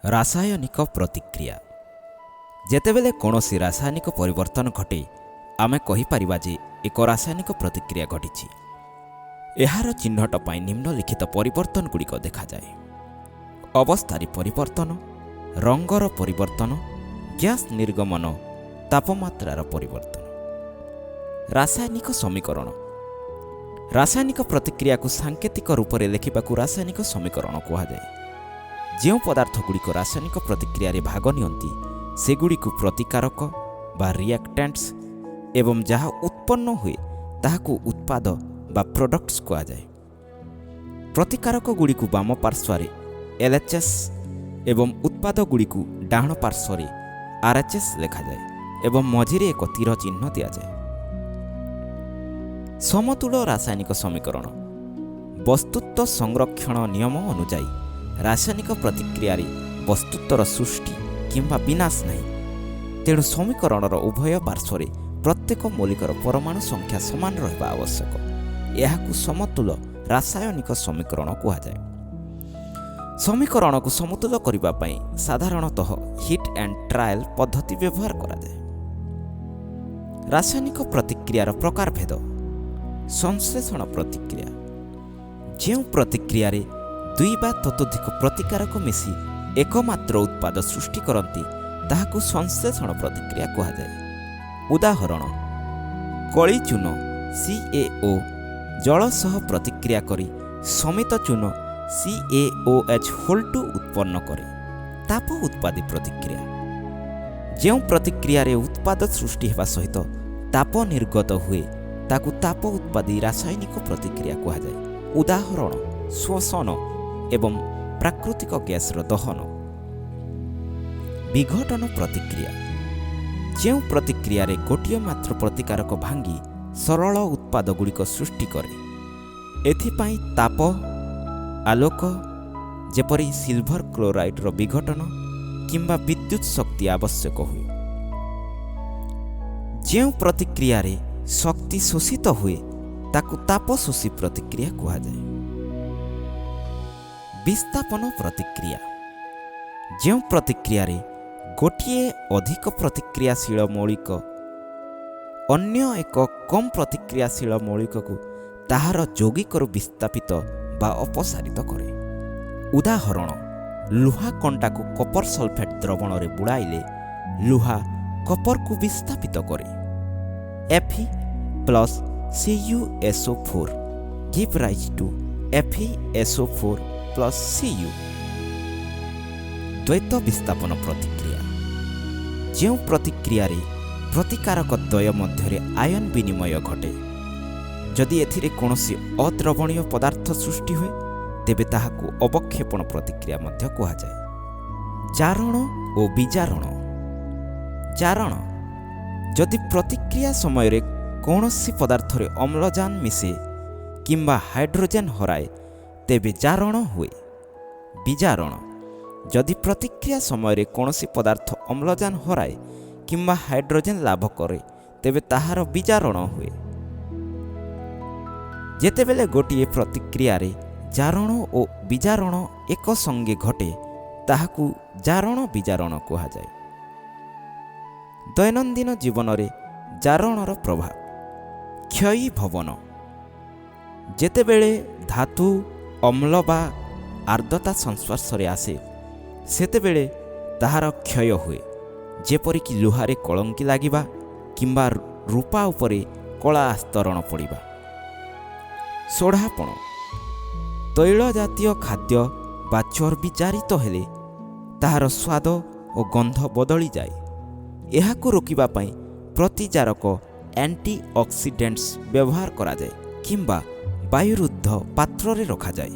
ରାସାୟନିକ ପ୍ରତିକ୍ରିୟା। ଯେତେବେଳେ କୌଣସି ରାସାୟନିକ ପରିବର୍ତ୍ତନ ଘଟେ ଆମେ କହିପାରିବା ଯେ ଏକ ରାସାୟନିକ ପ୍ରତିକ୍ରିୟା ଘଟିଛି। ଏହାର ଚିହ୍ନଟ ପାଇଁ ନିମ୍ନଲିଖିତ ପରିବର୍ତ୍ତନଗୁଡ଼ିକ ଦେଖାଯାଏ: ଅବସ୍ଥାରେ ପରିବର୍ତ୍ତନ, ରଙ୍ଗର ପରିବର୍ତ୍ତନ, ଗ୍ୟାସ୍ ନିର୍ଗମନ, ତାପମାତ୍ରାର ପରିବର୍ତ୍ତନ। ରାସାୟନିକ ସମୀକରଣ। ରାସାୟନିକ ପ୍ରତିକ୍ରିୟାକୁ ସାଙ୍କେତିକ ରୂପରେ ଲେଖିବାକୁ ରାସାୟନିକ ସମୀକରଣ କୁହାଯାଏ। ଯେଉଁ ପଦାର୍ଥଗୁଡ଼ିକ ରାସାୟନିକ ପ୍ରତିକ୍ରିୟାରେ ଭାଗ ନିଅନ୍ତି ସେଗୁଡ଼ିକୁ ପ୍ରତିକାରକ ବା ରିଆକ୍ଟାଣ୍ଟସ୍ ଏବଂ ଯାହା ଉତ୍ପନ୍ନ ହୁଏ ତାହାକୁ ଉତ୍ପାଦ ବା ପ୍ରଡକ୍ଟସ୍ କୁହାଯାଏ। ପ୍ରତିକାରକଗୁଡ଼ିକୁ ବାମ ପାର୍ଶ୍ୱରେ LHS ଏବଂ ଉତ୍ପାଦଗୁଡ଼ିକୁ ଡାହାଣ ପାର୍ଶ୍ୱରେ RHS ଲେଖାଯାଏ ଏବଂ ମଝିରେ ଏକ ତୀର ଚିହ୍ନ ଦିଆଯାଏ। ସମତୁଳ ରାସାୟନିକ ସମୀକରଣ। ବସ୍ତୁତ୍ୱ ସଂରକ୍ଷଣ ନିୟମ ଅନୁଯାୟୀ ରାସାୟନିକ ପ୍ରତିକ୍ରିୟାରେ ବସ୍ତୁତ୍ୱର ସୃଷ୍ଟି କିମ୍ବା ବିନାଶ ନାହିଁ। ତେଣୁ ସମୀକରଣର ଉଭୟ ପାର୍ଶ୍ୱରେ ପ୍ରତ୍ୟେକ ମୌଳିକର ପରମାଣୁ ସଂଖ୍ୟା ସମାନ ରହିବା ଆବଶ୍ୟକ। ଏହାକୁ ସମତୁଲ ରାସାୟନିକ ସମୀକରଣ କୁହାଯାଏ। ସମୀକରଣକୁ ସମତୁଲ କରିବା ପାଇଁ ସାଧାରଣତଃ ହିଟ୍ ଆଣ୍ଡ ଟ୍ରାଏଲ୍ ପଦ୍ଧତି ବ୍ୟବହାର କରାଯାଏ। ରାସାୟନିକ ପ୍ରତିକ୍ରିୟାର ପ୍ରକାରଭେଦ। ସଂଶ୍ଳେଷଣ ପ୍ରତିକ୍ରିୟା। ଯେଉଁ ପ୍ରତିକ୍ରିୟାରେ ଦୁଇ ବା ତତୋଧିକ ପ୍ରତିକାରକ ମିଶି ଏକମାତ୍ର ଉତ୍ପାଦ ସୃଷ୍ଟି କରନ୍ତି ତାହାକୁ ସଂଶ୍ଳେଷଣ ପ୍ରତିକ୍ରିୟା କୁହାଯାଏ। ଉଦାହରଣ: କଳି ଚୂନ CaO ଜଳ ସହ ପ୍ରତିକ୍ରିୟା କରି ସମିତ ଚୂନ CaOH2 ଉତ୍ପନ୍ନ କରେ। ତାପ ଉତ୍ପାଦୀ ପ୍ରତିକ୍ରିୟା। ଯେଉଁ ପ୍ରତିକ୍ରିୟାରେ ଉତ୍ପାଦ ସୃଷ୍ଟି ହେବା ସହିତ ତାପ ନିର୍ଗତ ହୁଏ ତାକୁ ତାପ ଉତ୍ପାଦୀ ରାସାୟନିକ ପ୍ରତିକ୍ରିୟା କୁହାଯାଏ। ଉଦାହରଣ: ଶୋଷଣ ଏବଂ ପ୍ରାକୃତିକ ଗ୍ୟାସର ଦହନ। ବିଘଟନ ପ୍ରତିକ୍ରିୟା। ଯେଉଁ ପ୍ରତିକ୍ରିୟାରେ ଗୋଟିଏ ମାତ୍ର ପ୍ରତିକାରକ ଭାଙ୍ଗି ସରଳ ଉତ୍ପାଦଗୁଡ଼ିକ ସୃଷ୍ଟି କରେ। ଏଥିପାଇଁ ତାପ, ଆଲୋକ ଯେପରି ସିଲଭର କ୍ଲୋରାଇଡ୍ର ବିଘଟନ କିମ୍ବା ବିଦ୍ୟୁତ୍ ଶକ୍ତି ଆବଶ୍ୟକ ହୁଏ। ଯେଉଁ ପ୍ରତିକ୍ରିୟାରେ ଶକ୍ତି ଶୋଷିତ ହୁଏ ତାକୁ ତାପ ଶୋଷୀ ପ୍ରତିକ୍ରିୟା କୁହାଯାଏ। ବିସ୍ଥାପନ ପ୍ରତିକ୍ରିୟା। ଯେଉଁ ପ୍ରତିକ୍ରିୟାରେ ଗୋଟିଏ ଅଧିକ ପ୍ରତିକ୍ରିୟାଶୀଳ ମୌଳିକ ଅନ୍ୟ ଏକ କମ୍ ପ୍ରତିକ୍ରିୟାଶୀଳ ମୌଳିକକୁ ତାହାର ଯୌଗିକରୁ ବିସ୍ଥାପିତ ବା ଅପସାରିତ କରେ। ଉଦାହରଣ: ଲୁହା କଣ୍ଟାକୁ କପର ସଲଫେଟ୍ ଦ୍ରବଣରେ ବୁଡ଼ାଇଲେ ଲୁହା କପରକୁ ବିସ୍ଥାପିତ କରେ। Fe+CuSO4 give rise to FeSO4+Cu। ଦ୍ୱୈତ ବିସ୍ଥାପନ ପ୍ରତିକ୍ରିୟା। ଯେଉଁ ପ୍ରତିକ୍ରିୟାରେ ପ୍ରତିକାରକ ଦ୍ୱୟ ମଧ୍ୟରେ ଆୟନ ବିନିମୟ ଘଟେ। ଯଦି ଏଥିରେ କୌଣସି ଅଦ୍ରବଣୀୟ ପଦାର୍ଥ ସୃଷ୍ଟି ହୁଏ ତେବେ ତାହାକୁ ଅବକ୍ଷେପଣ ପ୍ରତିକ୍ରିୟା ମଧ୍ୟ କୁହାଯାଏ। ଜାରଣ ଓ ବିଜାରଣ। ଜାରଣ: ଯଦି ପ୍ରତିକ୍ରିୟା ସମୟରେ କୌଣସି ପଦାର୍ଥରେ ଅମ୍ଳଜାନ ମିଶେ କିମ୍ବା ହାଇଡ୍ରୋଜେନ୍ ହରାଏ ତେବେ ଜାରଣ ହୁଏ। ବିଜାରଣ: ଯଦି ପ୍ରତିକ୍ରିୟା ସମୟରେ କୌଣସି ପଦାର୍ଥ ଅମ୍ଳଜାନ ହରାଏ କିମ୍ବା ହାଇଡ୍ରୋଜେନ୍ ଲାଭ କରେ ତେବେ ତାହାର ବିଜାରଣ ହୁଏ। ଯେତେବେଳେ ଗୋଟିଏ ପ୍ରତିକ୍ରିୟାରେ ଜାରଣ ଓ ବିଜାରଣ ଏକ ସଙ୍ଗେ ଘଟେ ତାହାକୁ ଜାରଣ ବିଜାରଣ କୁହାଯାଏ। ଦୈନନ୍ଦିନ ଜୀବନରେ ଜାରଣର ପ୍ରଭାବ। କ୍ଷୟୀଭବନ। ଯେତେବେଳେ ଧାତୁ ଅମ୍ଳ ବା ଆର୍ଦ୍ରତା ସଂସ୍ପର୍ଶରେ ଆସେ ସେତେବେଳେ ତାହାର କ୍ଷୟ ହୁଏ, ଯେପରିକି ଲୁହାରେ କଳଙ୍କି ଲାଗିବା କିମ୍ବା ରୂପା ଉପରେ କଳା ଆସ୍ତରଣ ପଡ଼ିବା। ସୋଢ଼ାପଣ। ତୈଳ ଜାତୀୟ ଖାଦ୍ୟ ବା ଚର୍ବି ଜାରିତ ହେଲେ ତାହାର ସ୍ୱାଦ ଓ ଗନ୍ଧ ବଦଳିଯାଏ। ଏହାକୁ ରୋକିବା ପାଇଁ ପ୍ରତିଜାରକ ଆଣ୍ଟିଅକ୍ସିଡେଣ୍ଟସ୍ ବ୍ୟବହାର କରାଯାଏ କିମ୍ବା ବାୟୁରୁଦ୍ଧ ପାତ୍ରରେ ରଖାଯାଏ।